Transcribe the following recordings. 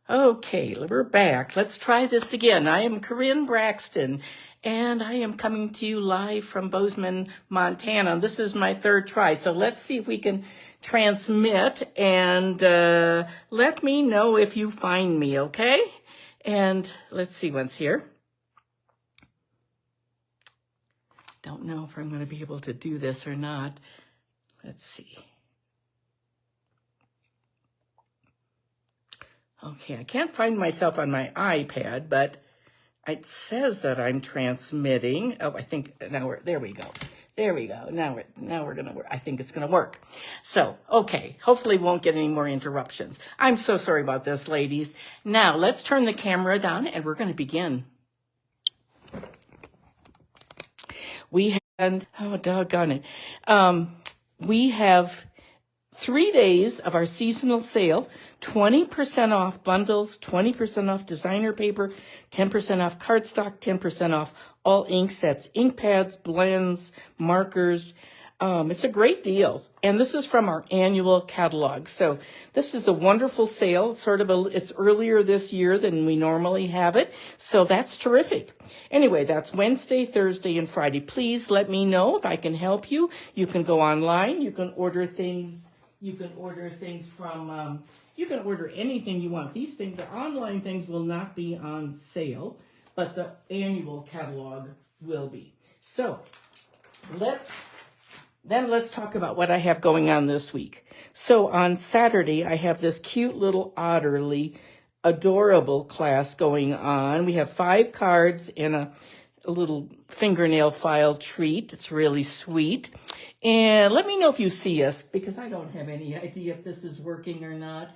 Okay, we're back. Let's try this again. I am Karin Braxton, and I am coming to you live from Bozeman, Montana. This is my third try, so let's see if we can transmit, and let me know if you find me, okay? And let's see what's here. Don't know if I'm going to be able to do this or not. Let's see. Okay, I can't find myself on my iPad, but it says that I'm transmitting. Oh, I think now there we go. There we go. Now we're going to work. I think it's going to work. So, okay, hopefully we won't get any more interruptions. I'm so sorry about this, ladies. Now, let's turn the camera down and we're going to begin. We had, oh, doggone it. We have 3 days of our seasonal sale, 20% off bundles, 20% off designer paper, 10% off cardstock, 10% off all ink sets, ink pads, blends, markers. It's a great deal. And this is from our annual catalog. So this is a wonderful sale. It's earlier this year than we normally have it. So that's terrific. Anyway, that's Wednesday, Thursday, and Friday. Please let me know if I can help you. You can go online. You can order things. You can order things from, you can order anything you want. These things, the online things will not be on sale, but the annual catalog will be. So let's talk about what I have going on this week. So on Saturday, I have this cute little Otterly Adorable class going on. We have 5 cards and a little fingernail file treat. It's really sweet. And let me know if you see us, because I don't have any idea if this is working or not.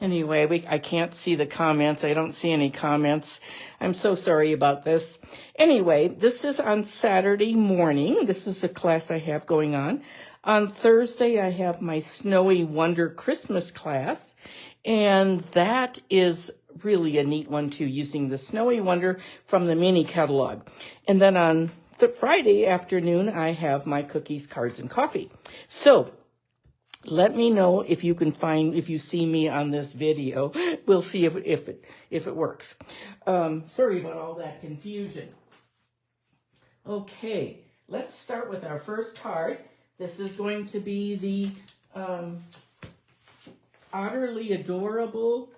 Anyway, I can't see the comments. I don't see any comments. I'm so sorry about this. Anyway, this is on Saturday morning. This is a class I have going on. On Thursday, I have my Snowy Wonder Christmas class, and that is really a neat one too, using the Snowy Wonder from the mini catalog. And then on Friday afternoon, I have my cookies, cards, and coffee. So let me know if you can if you see me on this video. We'll see if it works. Sorry about all that confusion. Okay, let's start with our first card. This is going to be the Otterly Adorable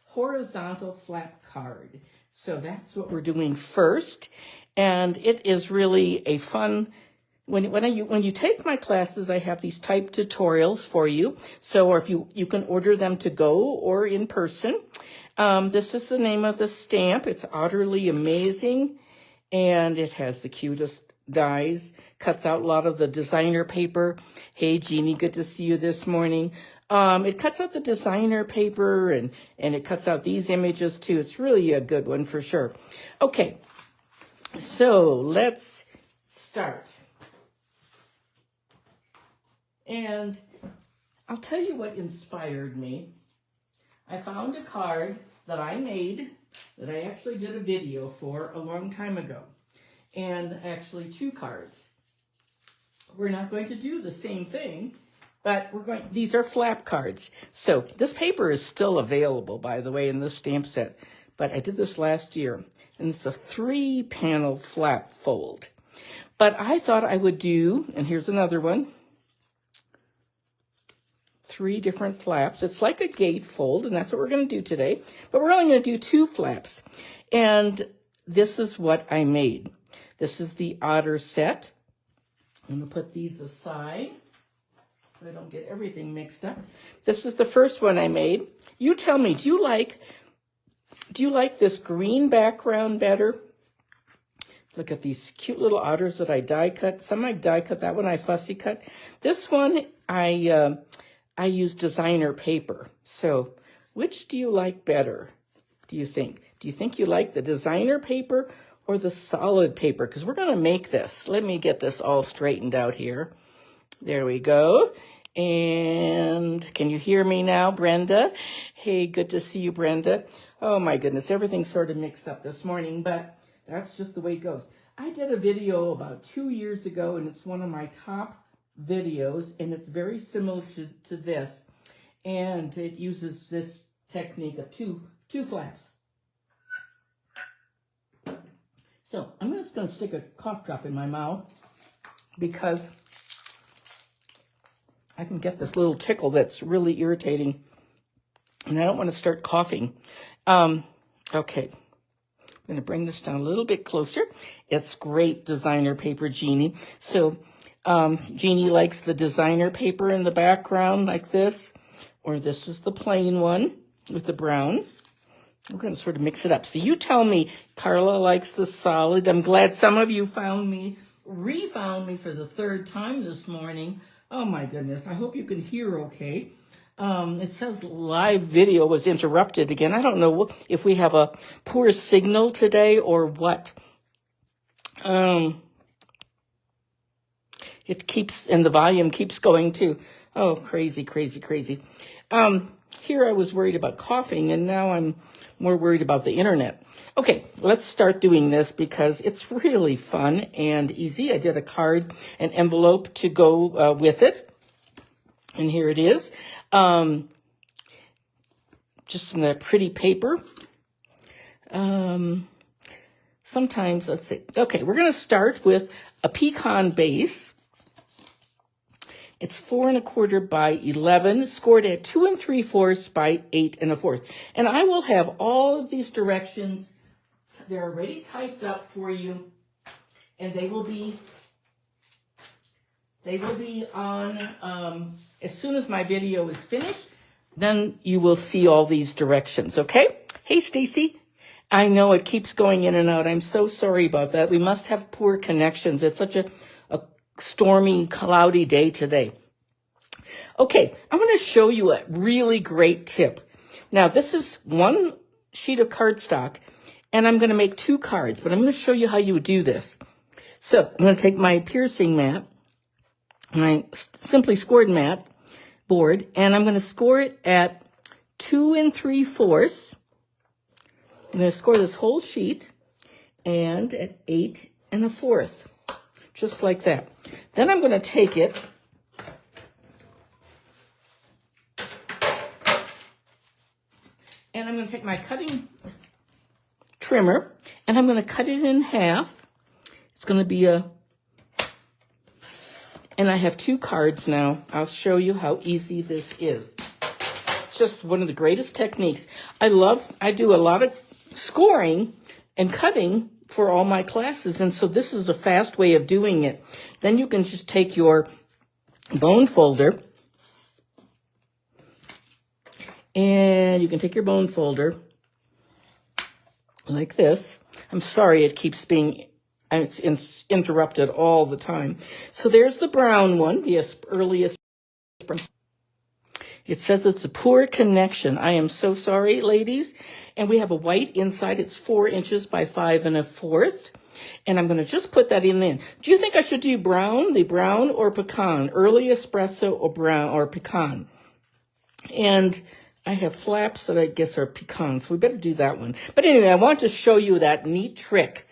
horizontal flap card. So that's what we're doing first. And it is really a fun, when you take my classes, I have these type tutorials for you. So, or if you can order them to go or in person. This is the name of the stamp. It's Utterly Amazing. And it has the cutest dies. Cuts out a lot of the designer paper. Hey, Jeannie, good to see you this morning. It cuts out the designer paper and it cuts out these images too. It's really a good one for sure. Okay. So let's start. And I'll tell you what inspired me. I found a card that I made that I actually did a video for a long time ago. And actually 2 cards. We're not going to do the same thing, but these are flap cards. So this paper is still available, by the way, in this stamp set. But I did this last year. And it's a 3-panel flap fold. But I thought I would do, and here's another one, 3 different flaps. It's like a gate fold, and that's what we're going to do today. But we're only going to do 2 flaps. And this is what I made. This is the otter set. I'm going to put these aside so I don't get everything mixed up. This is the first one I made. You tell me, do you like this green background better? Look at these cute little otters that I die cut. Some I die cut, that one I fussy cut. This one I use designer paper. So which do you like better, do you think? Do you think you like the designer paper or the solid paper? Because we're going to make this. Let me get this all straightened out here. There we go. And can you hear me now, Brenda? Hey, good to see you, Brenda. Oh my goodness, everything's sort of mixed up this morning, but that's just the way it goes. I did a video about 2 years ago, and it's one of my top videos, and it's very similar to this. And it uses this technique of two flaps. So I'm just going to stick a cough drop in my mouth because I can get this little tickle that's really irritating, and I don't want to start coughing. Okay. I'm going to bring this down a little bit closer. It's great designer paper, Jeannie. So Jeannie likes the designer paper in the background like this, or this is the plain one with the brown. We're going to sort of mix it up. So you tell me, Carla likes the solid. I'm glad some of you found me, re-found me for the third time this morning. Oh my goodness, I hope you can hear okay. It says live video was interrupted again. I don't know if we have a poor signal today or what. It keeps, and the volume keeps going too. Oh, crazy, crazy, crazy. Here I was worried about coughing, and now I'm more worried about the internet. Okay, let's start doing this because it's really fun and easy. I did a card, an envelope to go with it. And here it is. Just some of that pretty paper. Sometimes, let's see. Okay, we're going to start with a pecan base. It's 4 1/4 by 11, scored at 2 3/4 by 8 1/4. And I will have all of these directions. They're already typed up for you, and they will be on as soon as my video is finished. Then you will see all these directions. Okay? Hey, Stacy. I know it keeps going in and out. I'm so sorry about that. We must have poor connections. It's such a stormy, cloudy day today. Okay, I'm going to show you a really great tip. Now, this is one sheet of cardstock, and I'm going to make 2 cards, but I'm going to show you how you would do this. So I'm going to take my piercing mat, my simply scored mat board, and I'm going to score it at 2 3/4. I'm going to score this whole sheet and at 8 1/4. Just like that. Then I'm going to take it and I'm going to take my cutting trimmer and I'm going to cut it in half. It's going to be and I have 2 cards now. I'll show you how easy this is. It's just one of the greatest techniques. I do a lot of scoring and cutting for all my classes, and so this is a fast way of doing it. Then you can just take your bone folder, and you can take your bone folder like this. I'm sorry it keeps being, it's interrupted all the time. So there's the brown one, the earliest. It says it's a poor connection. I am so sorry, ladies. And we have a white inside. It's 4 inches by 5 1/4. And I'm going to just put that in there. Do you think I should do the brown or pecan? Early espresso or brown or pecan? And I have flaps that I guess are pecan, so we better do that one. But anyway, I want to show you that neat trick.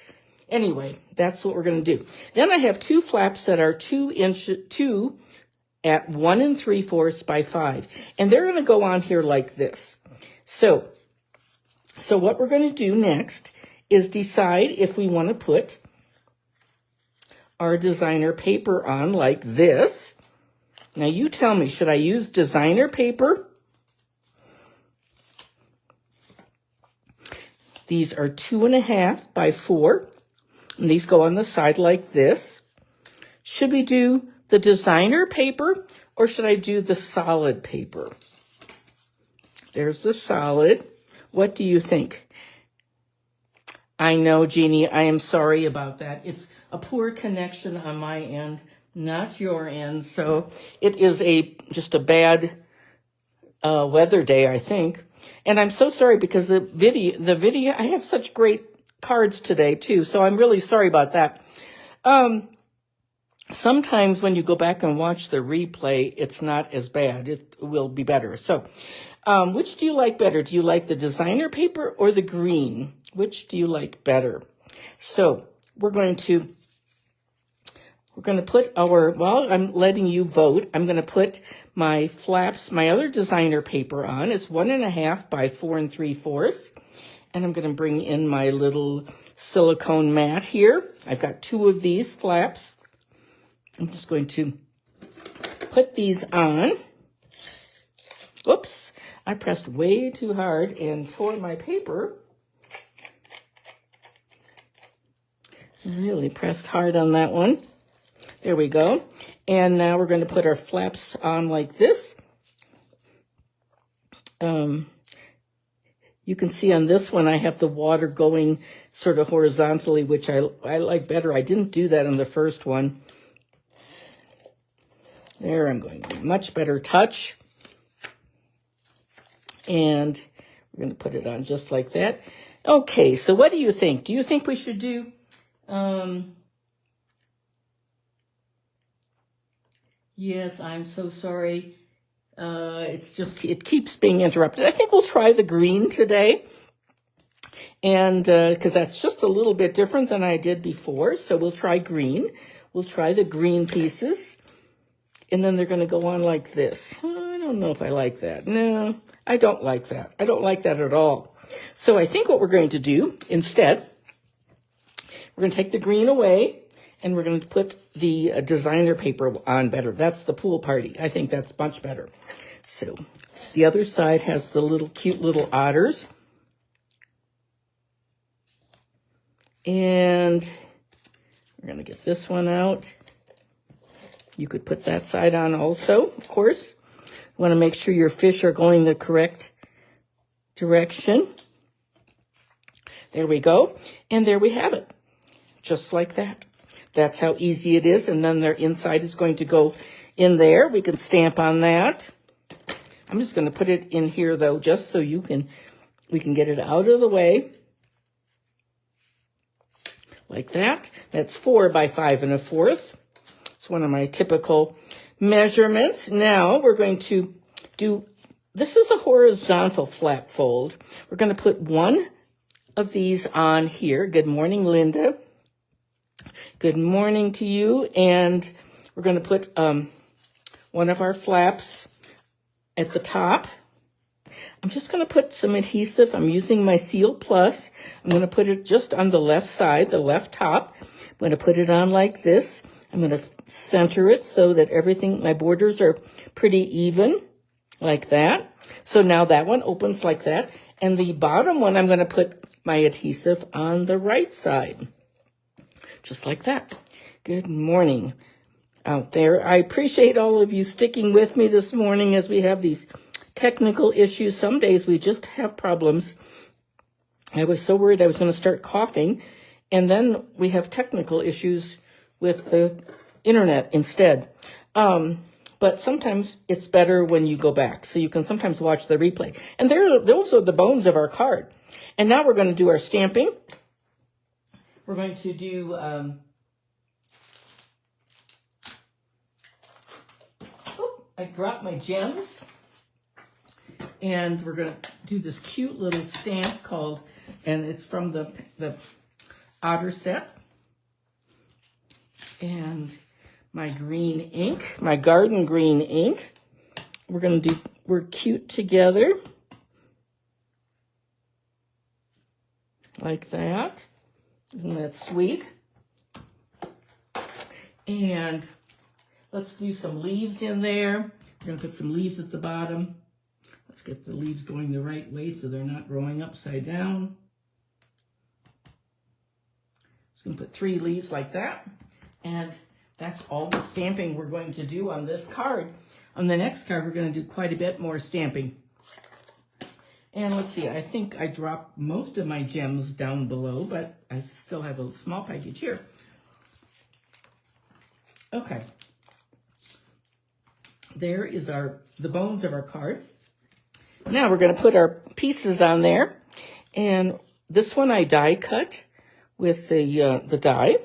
Anyway, that's what we're going to do. Then I have 2 flaps that are 2 at 1 3/4 by 5. And they're going to go on here like this. So what we're going to do next is decide if we want to put our designer paper on like this. Now you tell me, should I use designer paper? These are 2 1/2 by 4. And these go on the side like this. Should we do the designer paper or should I do the solid paper? There's the solid. What do you think? I know, Jeannie, I am sorry about that. It's a poor connection on my end, not your end. So it is just a bad weather day, I think. And I'm so sorry because the video, I have such great cards today too. So I'm really sorry about that. Sometimes when you go back and watch the replay, it's not as bad. It will be better. So which do you like better? Do you like the designer paper or the green? Which do you like better? So we're going to we're going to put our, well, I'm letting you vote. I'm going to put my flaps, my other designer paper on. It's 1.5 by 4 3/4. And I'm going to bring in my little silicone mat here. I've got 2 of these flaps. I'm just going to put these on. Oops, I pressed way too hard and tore my paper. Really pressed hard on that one. There we go. And now we're going to put our flaps on like this. You can see on this one I have the water going sort of horizontally, which I like better. I didn't do that on the first one. There, I'm going to much better touch. And we're going to put it on just like that. Okay, so what do you think? Do you think we should do... Yes, I'm so sorry. It keeps being interrupted. I think we'll try the green today. And because that's just a little bit different than I did before. So we'll try green. We'll try the green pieces. And then they're going to go on like this. I don't know if I like that. No, I don't like that. I don't like that at all. So I think what we're going to do instead, we're going to take the green away. And we're going to put the designer paper on better. That's the pool party. I think that's much better. So the other side has the little cute little otters. And we're going to get this one out. You could put that side on also, of course. You want to make sure your fish are going the correct direction. There we go. And there we have it. Just like that. That's how easy it is. And then their inside is going to go in there. We can stamp on that. I'm just going to put it in here, though, just so we can get it out of the way. Like that. That's 4 by 5 1/4. It's one of my typical measurements. Now we're going to do, this is a horizontal flap fold. We're going to put one of these on here. Good morning, Linda. Good morning to you. And we're going to put one of our flaps at the top. I'm just going to put some adhesive. I'm using my Seal Plus. I'm going to put it just on the left side, the left top. I'm going to put it on like this. I'm going to center it so that everything, my borders are pretty even, like that. So now that one opens like that. And the bottom one, I'm going to put my adhesive on the right side. Just like that. Good morning out there. I appreciate all of you sticking with me this morning as we have these technical issues. Some days we just have problems. I was so worried I was going to start coughing. And then we have technical issues with the internet instead. But sometimes it's better when you go back. So you can sometimes watch the replay. And those are the bones of our card. And now we're going to do our stamping. We're going to do I dropped my gems. And we're going to do this cute little stamp called, and it's from the otter set. And my green ink, my garden green ink. We're cute together. Like that. Isn't that sweet? And let's do some leaves in there. We're going to put some leaves at the bottom. Let's get the leaves going the right way so they're not growing upside down. Just going to put 3 leaves like that. And that's all the stamping we're going to do on this card. On the next card, we're going to do quite a bit more stamping. And let's see, I think I dropped most of my gems down below, but I still have a small package here. Okay. There is the bones of our card. Now we're going to put our pieces on there. And this one I die cut with the die.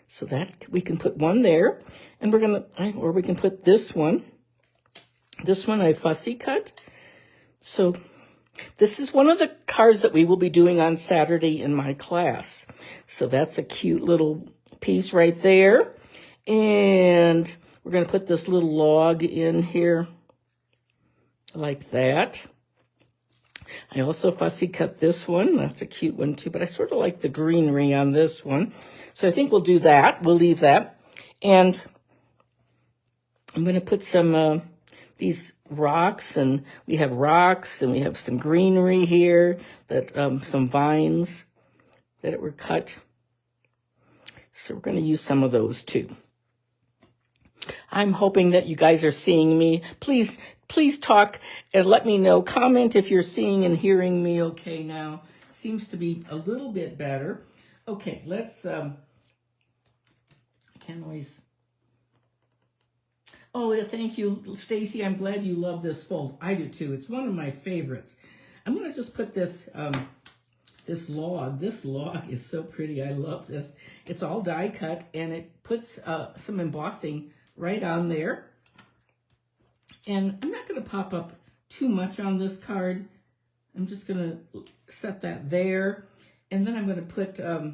So that we can put one there. And we're going to, or we can put this one. This one I fussy cut. So this is one of the cards that we will be doing on Saturday in my class. So that's a cute little piece right there. And we're going to put this little log in here like that. I also fussy cut this one. That's a cute one too, but I sort of like the greenery on this one. So I think we'll do that. We'll leave that. And I'm going to put some these rocks, and we have rocks, and we have some greenery here, that some vines that were cut. So we're going to use some of those too. I'm hoping that you guys are seeing me. Please talk and let me know. Comment if you're seeing and hearing me okay now. Seems to be a little bit better. Okay, let's, I can't always. Oh, yeah, thank you, Stacy. I'm glad you love this fold. I do too. It's one of my favorites. I'm going to just put this, this log. This log is so pretty. I love this. It's all die cut, and it puts some embossing right on there. And I'm not going to pop up too much on this card. I'm just going to set that there. And then I'm going to put, I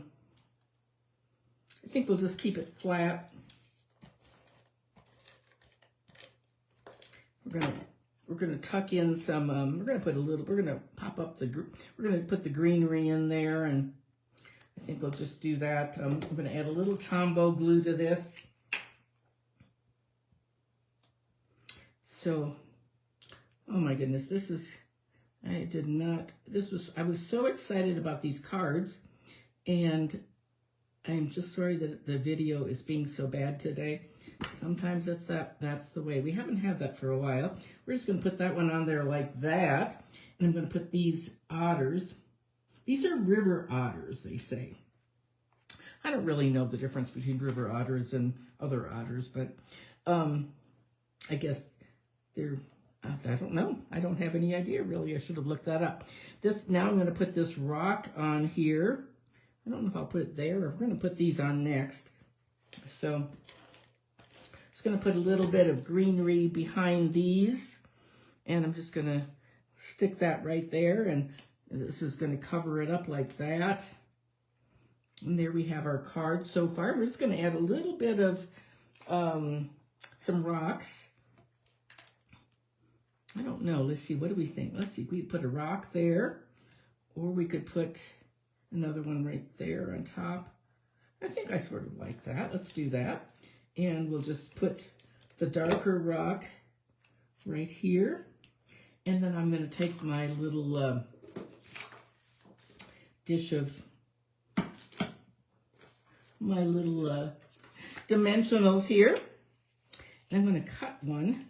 think we'll just keep it flat. We're going to tuck in some, we're going to put a little, we're going to pop up we're going to put the greenery in there, and I think we'll just do that. I'm going to add a little Tombow glue to this. So, oh my goodness, this is, I was so excited about these cards, and I'm just sorry that the video is being so bad today. Sometimes that's the way. We haven't had that for a while. We're just going to put that one on there like that. And I'm going to put these otters. These are river otters, they say. I don't really know the difference between river otters and other otters, but I guess they're, I don't know. I don't have any idea, really. I should have looked that up. Now I'm going to put this rock on here. I don't know if I'll put it there, or we're going to put these on next. So just going to put a little bit of greenery behind these, and I'm just going to stick that right there, and this is going to cover it up like that. And there we have our cards so far. We're just going to add a little bit of some rocks. I don't know. Let's see. What do we think? Let's see. We could put a rock there, or we could put another one right there on top. I think I sort of like that. Let's do that. And we'll just put the darker rock right here. And then I'm going to take my little dish of my little dimensionals here. And I'm going to cut one,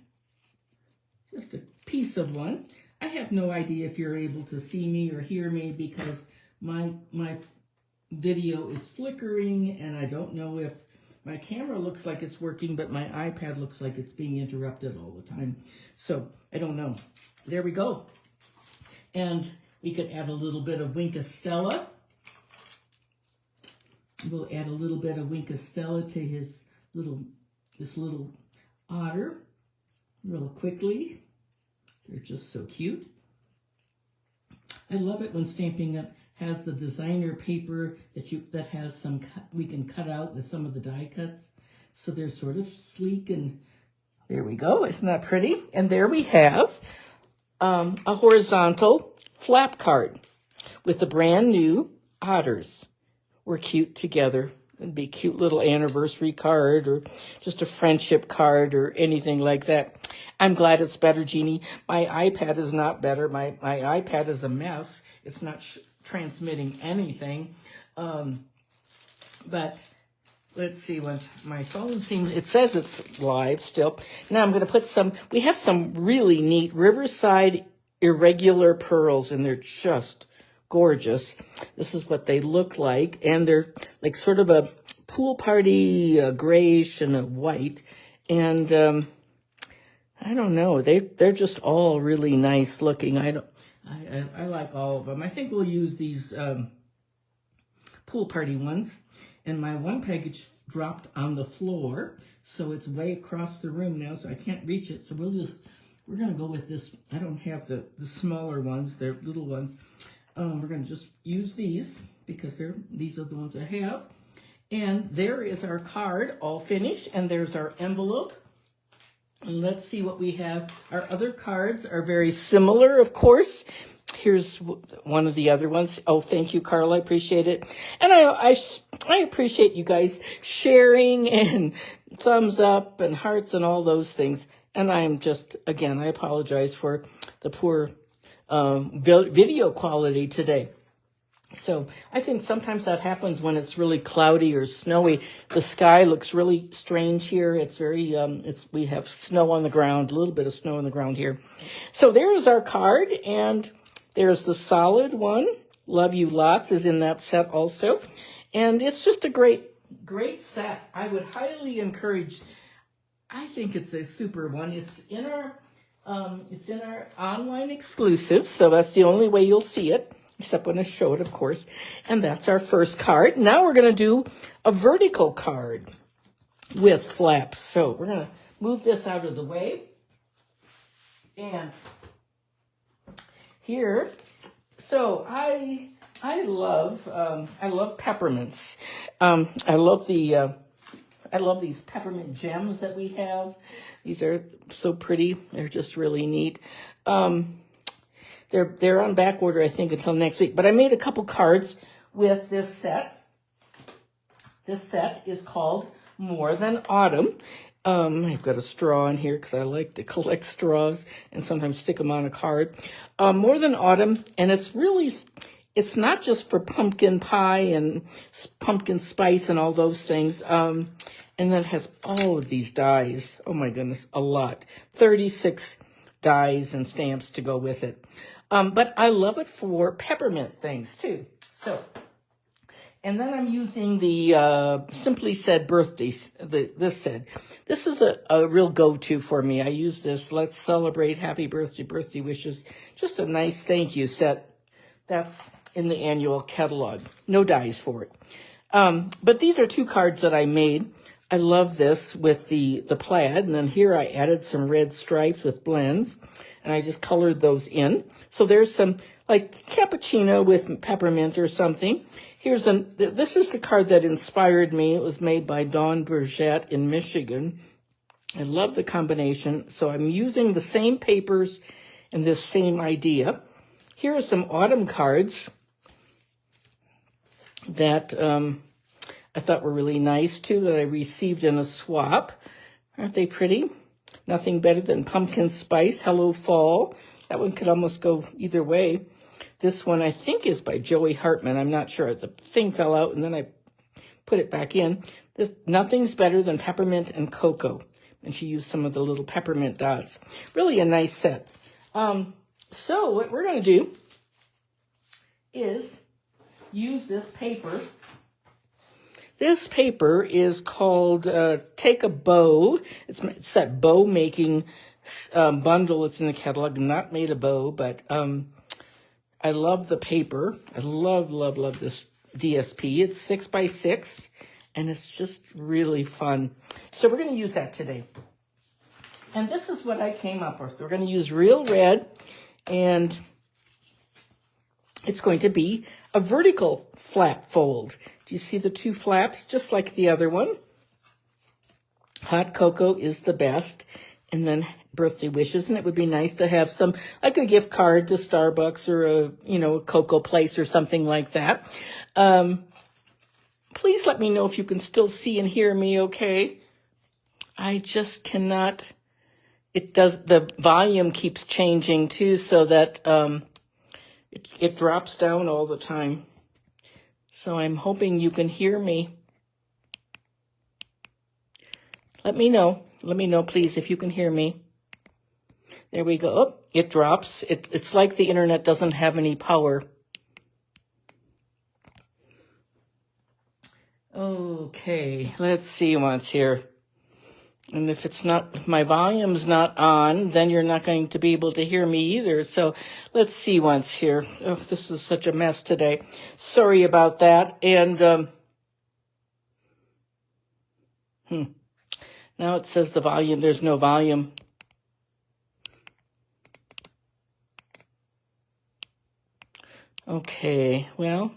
just a piece of one. I have no idea if you're able to see me or hear me, because my video is flickering, and I don't know if my camera looks like it's working, but my iPad looks like it's being interrupted all the time. So I don't know. There we go. And we could add a little bit of Winka Stella. We'll add a little bit of Winka Stella to this little otter real quickly. They're just so cute. I love it when Stampin' Up! Has the designer paper that has some we can cut out with some of the die cuts, so they're sort of sleek, and there we go. Isn't that pretty? And there we have a horizontal flap card with the brand new otters. We're cute together. It'd be a cute little anniversary card, or just a friendship card, or anything like that. I'm glad it's better, Jeannie. My iPad is not better. My iPad is a mess. It's not transmitting anything. But let's see, once my phone it says it's live still. Now I'm going to put we have some really neat Riverside irregular pearls, and they're just gorgeous. This is what they look like, and they're like sort of a pool party grayish and a white, and I don't know, they're just all really nice looking. I like all of them. I think we'll use these pool party ones. And my one package dropped on the floor, so it's way across the room now, so I can't reach it. So we're going to go with this. I don't have the smaller ones. They're little ones. We're going to just use these, because these are the ones I have. And there is our card all finished, and there's our envelope. And let's see what we have. Our other cards are very similar, of course. Here's one of the other ones. Oh, thank you, Carla. I appreciate it. And I appreciate you guys sharing and thumbs up and hearts and all those things. And I'm just, again, I apologize for the poor video quality today. So I think sometimes that happens when it's really cloudy or snowy. The sky looks really strange here. It's very, we have snow on the ground, a little bit of snow on the ground here. So there's our card, and there's the solid one. Love You Lots is in that set also. And it's just a great set. I would highly encourage, I think it's a super one. It's in our online exclusive, so that's the only way you'll see it. Except when I show it, of course. And that's our first card. Now we're going to do a vertical card with flaps. So we're going to move this out of the way. And here, so I love peppermints. I love these peppermint gems that we have. These are so pretty. They're just really neat. They're on back order, I think, until next week. But I made a couple cards with this set. This set is called More Than Autumn. I've got a straw in here because I like to collect straws and sometimes stick them on a card. More Than Autumn, and it's not just for pumpkin pie and pumpkin spice and all those things. And then it has all of these dies. Oh my goodness, a lot. 36 dies and stamps to go with it. But I love it for peppermint things too. So, and then I'm using the Simply Said birthdays. This said, this is a real go-to for me. I use this. Let's celebrate happy birthday wishes. Just a nice thank you set. That's in the annual catalog. No dies for it. But these are two cards that I made. I love this with the plaid, and then here I added some red stripes with blends, and I just colored those in. So there's some like cappuccino with peppermint or something. This is the card that inspired me. It was made by Dawn Burgett in Michigan. I love the combination. So I'm using the same papers and this same idea. Here are some autumn cards that I thought were really nice too, that I received in a swap. Aren't they pretty? Nothing better than pumpkin spice, hello fall. That one could almost go either way. This one I think is by Joey Hartman. I'm not sure. The thing fell out and then I put it back in. Nothing's better than peppermint and cocoa. And she used some of the little peppermint dots. Really a nice set. So what we're going to do is use this paper. This paper is called Take a Bow. It's that bow making bundle. It's in the catalog. I'm not made a bow, but I love the paper. I love this DSP. It's 6x6, and it's just really fun. So we're going to use that today. And this is what I came up with. We're going to use real red, and it's going to be a vertical flap fold. Do you see the two flaps? Just like the other one. Hot cocoa is the best. And then birthday wishes. And it would be nice to have some, like a gift card to Starbucks or a cocoa place or something like that. Please let me know if you can still see and hear me okay. I just cannot. The volume keeps changing too, so that it drops down all the time. So I'm hoping you can hear me. Let me know. Let me know, please, if you can hear me. There we go. Oh, it drops. It's like the internet doesn't have any power. Okay, let's see once here. And if my volume's not on, then you're not going to be able to hear me either. So let's see once here. Oh, this is such a mess today. Sorry about that. And now it says the volume. There's no volume. Okay, well,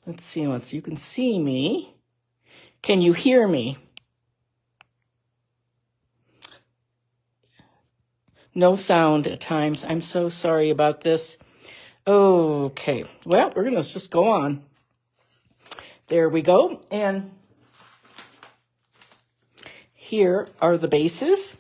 let's see once you can see me. Can you hear me? No sound at times. I'm so sorry about this. Okay, well, we're going to just go on. There we go. And here are the bases.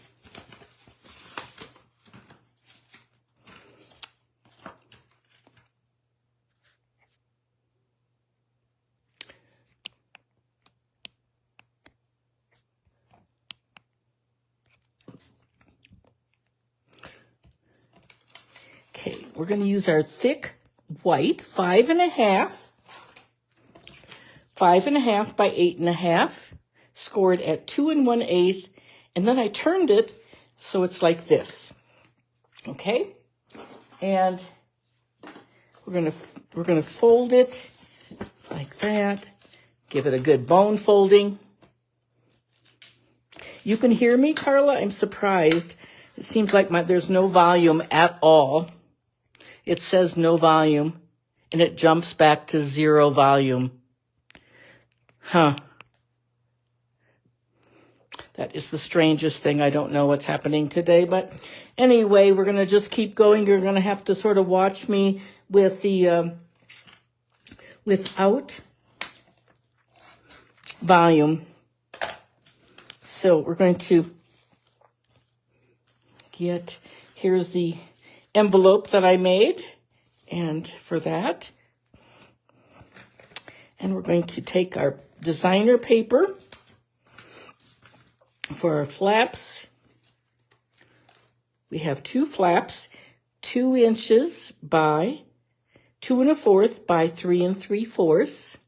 Okay, we're going to use our thick white, 5.5 by 8.5, scored at 2 1/8, and then I turned it so it's like this. Okay, and we're gonna fold it like that. Give it a good bone folding. You can hear me, Carla? I'm surprised. It seems like there's no volume at all. It says no volume, and it jumps back to 0 volume. Huh. That is the strangest thing. I don't know what's happening today, but anyway, we're going to just keep going. You're going to have to sort of watch me with the, without volume. So we're going to here's the envelope that I made, and for that, and we're going to take our designer paper for our flaps. We have 2 flaps, 2 inches by 2 1/4 by 3 3/4.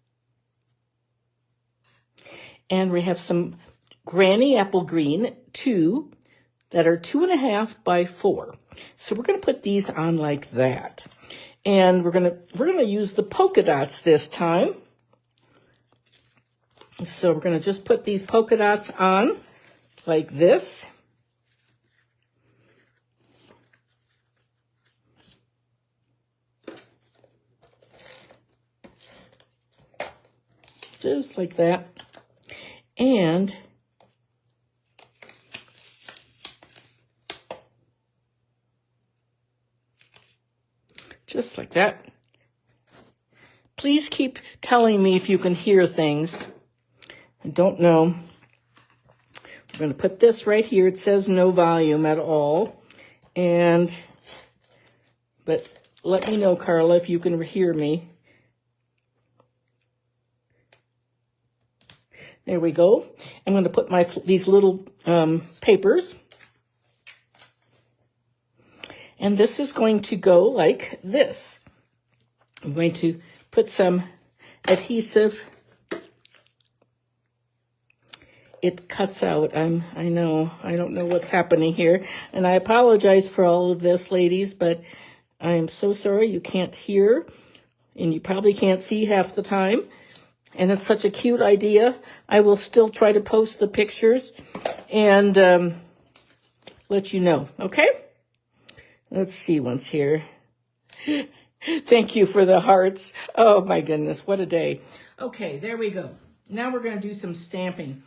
And we have some Granny Apple Green, 2 that are 2.5 by 4. So we're going to put these on like that. And we're going to use the polka dots this time. So we're going to just put these polka dots on like this. Just like that. And just like that. Please keep telling me if you can hear things. I don't know. We're going to put this right here. It says no volume at all. But let me know, Carla, if you can hear me. There we go. I'm going to put these little papers. And this is going to go like this. I'm going to put some adhesive. It cuts out. I know. I don't know what's happening here. And I apologize for all of this, ladies, but I'm so sorry you can't hear. And you probably can't see half the time. And it's such a cute idea. I will still try to post the pictures and let you know, okay? Let's see once here. Thank you for the hearts. Oh, my goodness. What a day. Okay, there we go. Now we're going to do some stamping.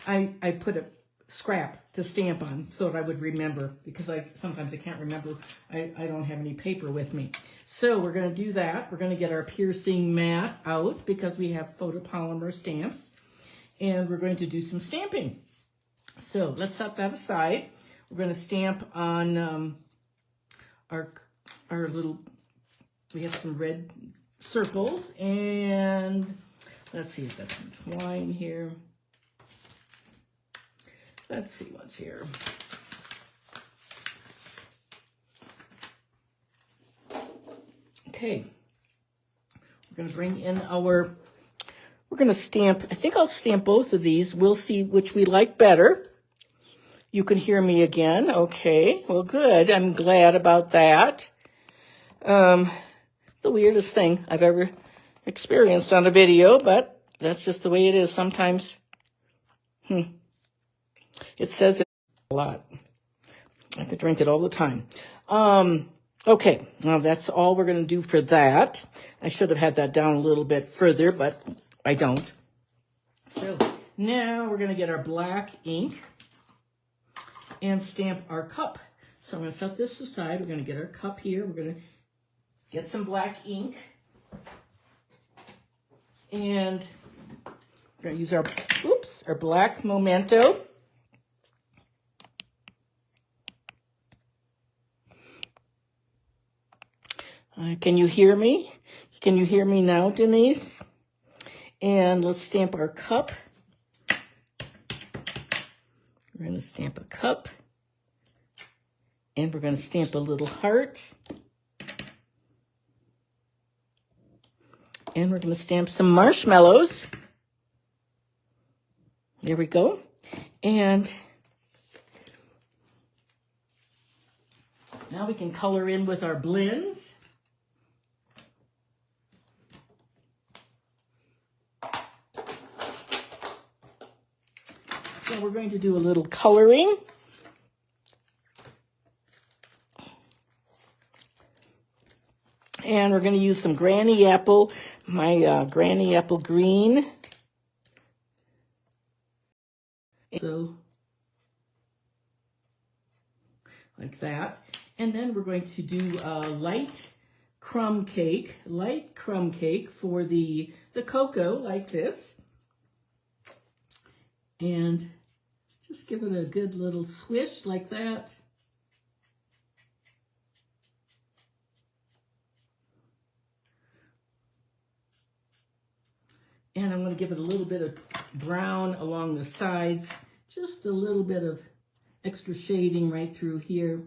I put a scrap to stamp on so that I would remember, because sometimes I can't remember. I don't have any paper with me. So we're going to do that. We're going to get our piercing mat out because we have photopolymer stamps. And we're going to do some stamping. So let's set that aside. We're going to stamp on our little, we have some red circles. And let's see, I've got some twine here. Let's see what's here. Okay. We're going to bring in we're going to stamp, I think I'll stamp both of these. We'll see which we like better. You can hear me again. Okay. Well, good. I'm glad about that. The weirdest thing I've ever experienced on a video, but that's just the way it is sometimes. It says it a lot. I could drink it all the time. Okay, now that's all we're going to do for that. I should have had that down a little bit further, but I don't. So Now we're going to get our black ink and stamp our cup. So I'm going to set this aside. We're going to get our cup here. We're going to get some black ink. And we're going to use our black Memento. Can you hear me? Can you hear me now, Denise? And let's stamp our cup. We're going to stamp a cup. And we're going to stamp a little heart. And we're going to stamp some marshmallows. There we go. And now we can color in with our blends. So we're going to do a little coloring. And we're going to use some Granny Apple, my Granny Apple Green. So, like that. And then we're going to do light crumb cake for the cocoa, like this. And just give it a good little swish like that. And I'm going to give it a little bit of brown along the sides, just a little bit of extra shading right through here,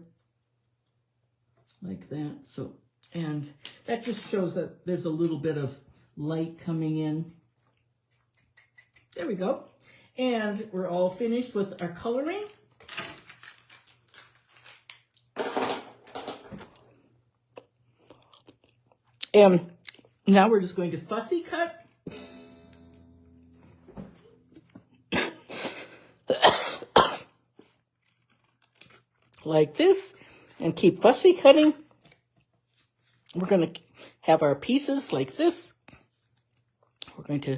like that. So, and that just shows that there's a little bit of light coming in. There we go. And we're all finished with our coloring. And now we're just going to fussy cut. Like this, and keep fussy cutting. We're going to have our pieces like this. We're going to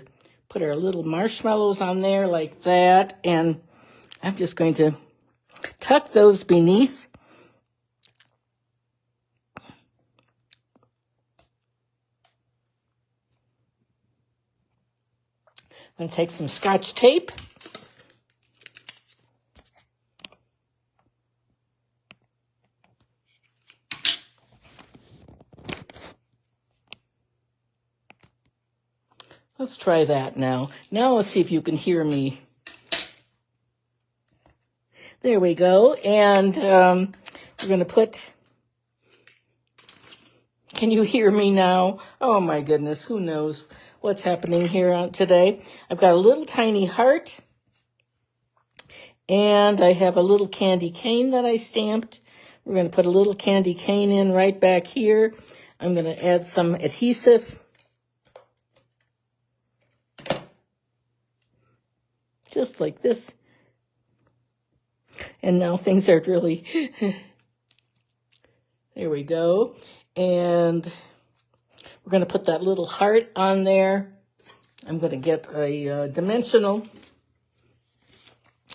put our little marshmallows on there like that, and I'm just going to tuck those beneath. I'm going to take some Scotch tape. Let's try that now. Now let's see if you can hear me. There we go. And we're going to put... Can you hear me now? Oh my goodness, who knows what's happening here today. I've got a little tiny heart. And I have a little candy cane that I stamped. We're going to put a little candy cane in right back here. I'm going to add some adhesive. Just like this. And now things are really, there we go. And we're going to put that little heart on there. I'm going to get a dimensional.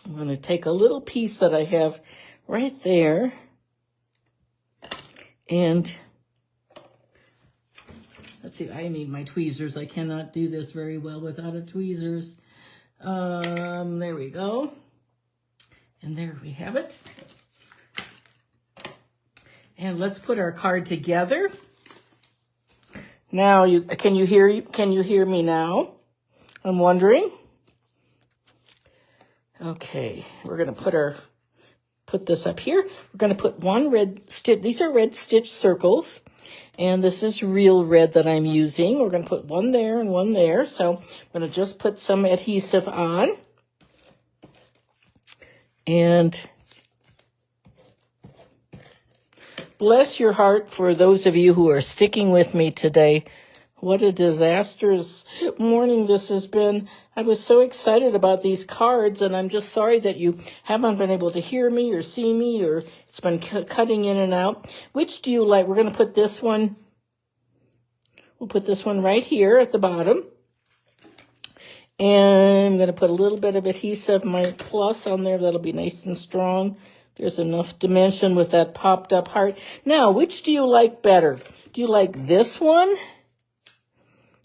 I'm going to take a little piece that I have right there. And let's see, I need my tweezers. I cannot do this very well without a tweezers. There we go. And there we have it. And let's put our card together. Now, can you hear me now? I'm wondering. Okay, we're going to put this up here. We're going to put one red stitch. These are red stitch circles. And this is real red that I'm using. We're going to put one there and one there. So I'm going to just put some adhesive on. And bless your heart for those of you who are sticking with me today. What a disastrous morning this has been. I was so excited about these cards, and I'm just sorry that you haven't been able to hear me or see me, or it's been cutting in and out. Which do you like? We're going to put this one. We'll put this one right here at the bottom. And I'm going to put a little bit of adhesive, my plus on there. That'll be nice and strong. There's enough dimension with that popped up heart. Now, which do you like better? Do you like this one?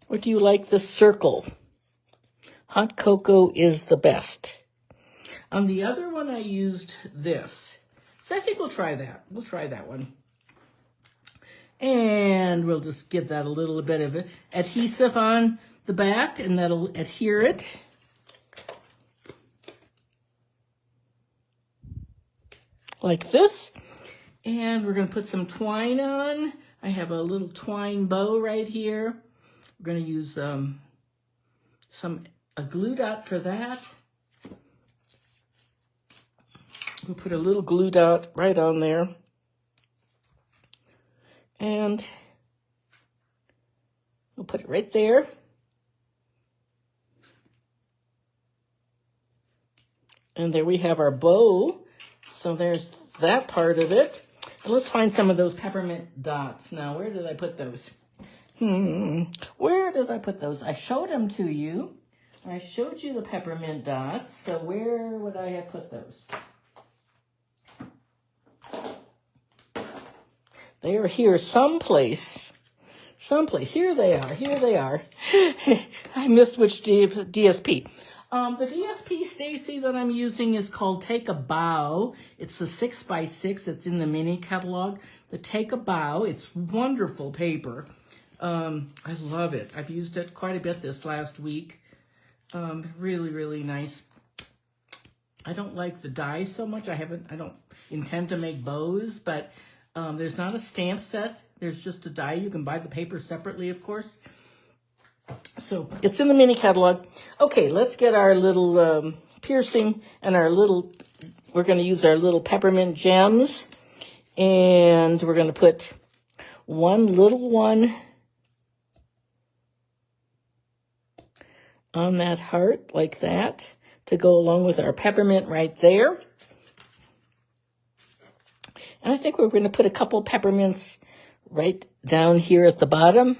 Or do you like the circle? Hot cocoa is the best. On the other one, I used this. So I think we'll try that. We'll try that one. And we'll just give that a little bit of adhesive on the back, and that'll adhere it. Like this. And we're going to put some twine on. I have a little twine bow right here. We're going to use a glue dot for that. We'll put a little glue dot right on there. And we'll put it right there. And there we have our bow. So there's that part of it. And let's find some of those peppermint dots. Now, where did I put those? Where did I put those? I showed them to you. I showed you the peppermint dots. So where would I have put those? They are here someplace. Someplace. Here they are. Here they are. I missed which DSP. The DSP, Stacy, that I'm using is called Take a Bow. It's the 6x6. It's in the mini catalog. The Take a Bow. It's wonderful paper. I love it. I've used it quite a bit this last week. Really, really nice. I don't like the die so much. I don't intend to make bows, but there's not a stamp set. There's just a die. You can buy the paper separately, of course. So it's in the mini catalog. Okay, let's get our little piercing and we're going to use our little peppermint gems. And we're going to put one little one on that heart like that to go along with our peppermint right there. And I think we're going to put a couple peppermints right down here at the bottom.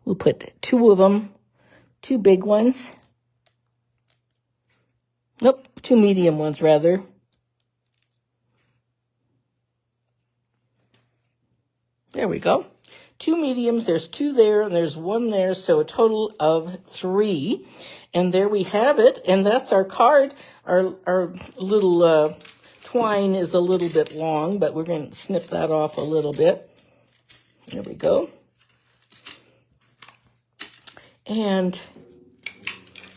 We'll put two of them, two big ones. Nope, two medium ones rather. There we go. Two mediums, there's two there, and there's one there, so a total of 3. And there we have it, and that's our card. Our little twine is a little bit long, but we're going to snip that off a little bit. There we go. And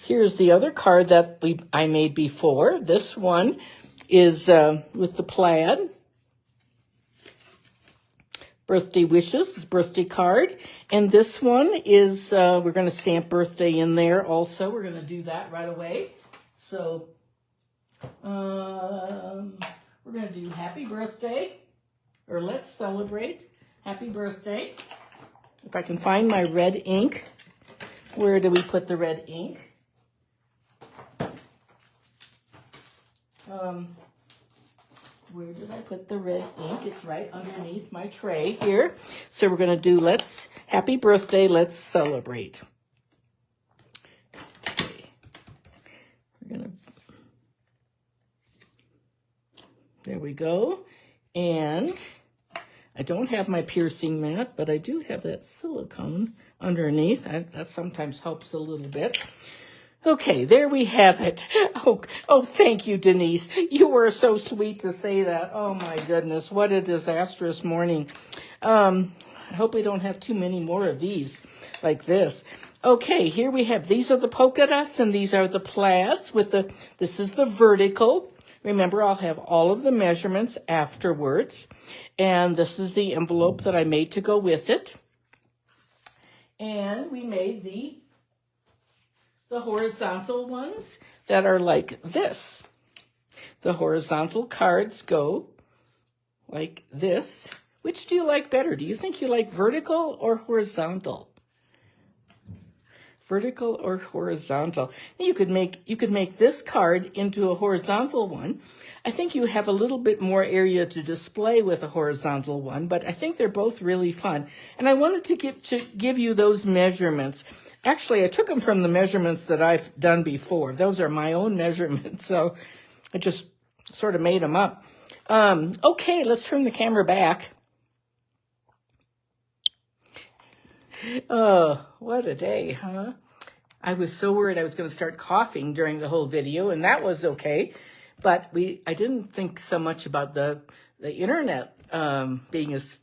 here's the other card that I made before. This one is with the plaid. Birthday wishes, birthday card. And this one is, we're going to stamp birthday in there also. We're going to do that right away. So, we're going to do happy birthday, or let's celebrate happy birthday. If I can find my red ink. Where do we put the red ink? Where did I put the red ink? It's right underneath my tray here. So we're going to do happy birthday, let's celebrate. Okay. There we go. And I don't have my piercing mat, but I do have that silicone underneath. That sometimes helps a little bit. Okay, there we have it. Oh, thank you, Denise. You were so sweet to say that. Oh, my goodness. What a disastrous morning. I hope we don't have too many more of these like this. Okay, here we have, these are the polka dots, and these are the plaids this is the vertical. Remember, I'll have all of the measurements afterwards. And this is the envelope that I made to go with it. And we made the horizontal ones that are like this. The horizontal cards go like this. Which do you like better? Do you think you like vertical or horizontal? Vertical or horizontal? You could make this card into a horizontal one. I think you have a little bit more area to display with a horizontal one, but I think they're both really fun. And I wanted to give you those measurements. Actually, I took them from the measurements that I've done before. Those are my own measurements, so I just sort of made them up. Okay, let's turn the camera back. Oh, what a day, huh? I was so worried I was going to start coughing during the whole video, and that was okay. But I didn't think so much about the internet being as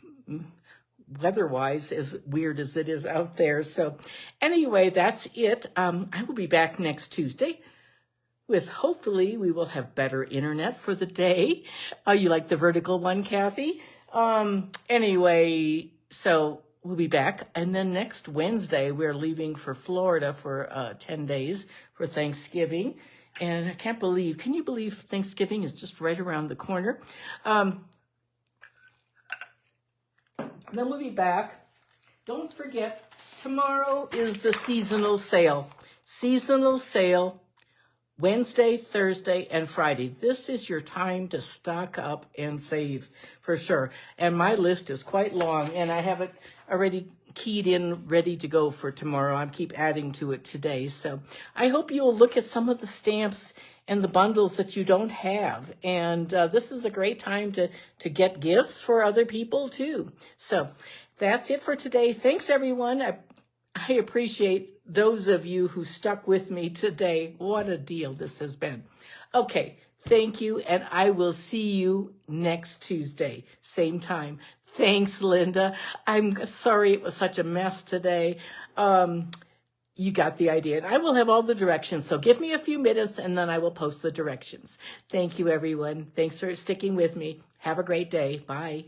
weather-wise as weird as it is out there. So anyway, that's it. I will be back next Tuesday with hopefully we will have better internet for the day. You like the vertical one, Kathy? Anyway, so we'll be back. And then next Wednesday, we're leaving for Florida for 10 days for Thanksgiving. And I can't believe, can you believe Thanksgiving is just right around the corner? Then we'll be back. Don't forget, tomorrow is the seasonal sale. Seasonal sale, Wednesday, Thursday, and Friday. This is your time to stock up and save for sure. And my list is quite long, and I have it already keyed in, ready to go for tomorrow. I keep adding to it today. So I hope you'll look at some of the stamps and the bundles that you don't have. And this is a great time to get gifts for other people too. So that's it for today. Thanks, everyone. I appreciate those of you who stuck with me today. What a deal this has been. Okay, thank you, and I will see you next Tuesday, same time. Thanks, Linda. I'm sorry it was such a mess today. You got the idea. And I will have all the directions, so give me a few minutes, and then I will post the directions. Thank you, everyone. Thanks for sticking with me. Have a great day. Bye.